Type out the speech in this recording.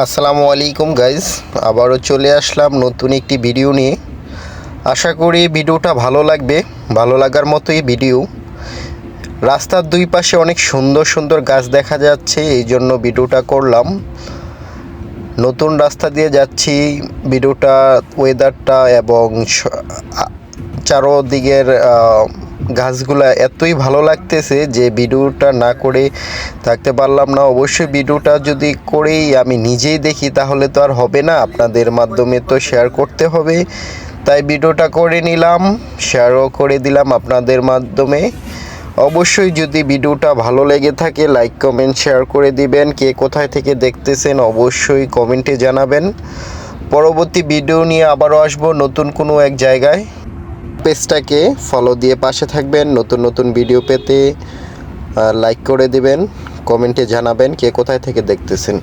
আসসালামু আলাইকুম গাইজ, আবারও চলে আসলাম নতুন একটি ভিডিও নিয়ে। আশা করি ভিডিওটা ভালো লাগবে, ভালো লাগার মতোই ভিডিও। রাস্তার দুই পাশে অনেক সুন্দর সুন্দর গাছ দেখা যাচ্ছে, এই জন্য ভিডিওটা করলাম। নতুন রাস্তা দিয়ে যাচ্ছি, ভিডিওটা ওয়েদারটা এবং চারোদিকের গাছগুলা এতই ভালো লাগতেছে যে ভিডিওটা না করে থাকতে পারলাম না। অবশ্যই ভিডিওটা যদি করেই আমি নিজেই দেখি তাহলে তো আর হবে না, আপনাদের মাধ্যমে তো শেয়ার করতে হবে। তাই ভিডিওটা করে নিলাম, শেয়ারও করে দিলাম আপনাদের মাধ্যমে। অবশ্যই যদি ভিডিওটা ভালো লেগে থাকে লাইক কমেন্ট শেয়ার করে দিবেন। কে কোথায় থেকে দেখতেছেন অবশ্যই কমেন্টে জানাবেন। পরবর্তী ভিডিও নিয়ে আবারও আসবো নতুন কোনো এক জায়গায়। পেজটাকে ফলো দিয়ে পাশে থাকবেন, নতুন নতুন ভিডিও পেতে লাইক করে দিবেন, কমেন্টে জানাবেন কে কোথায় থেকে দেখতেছেন।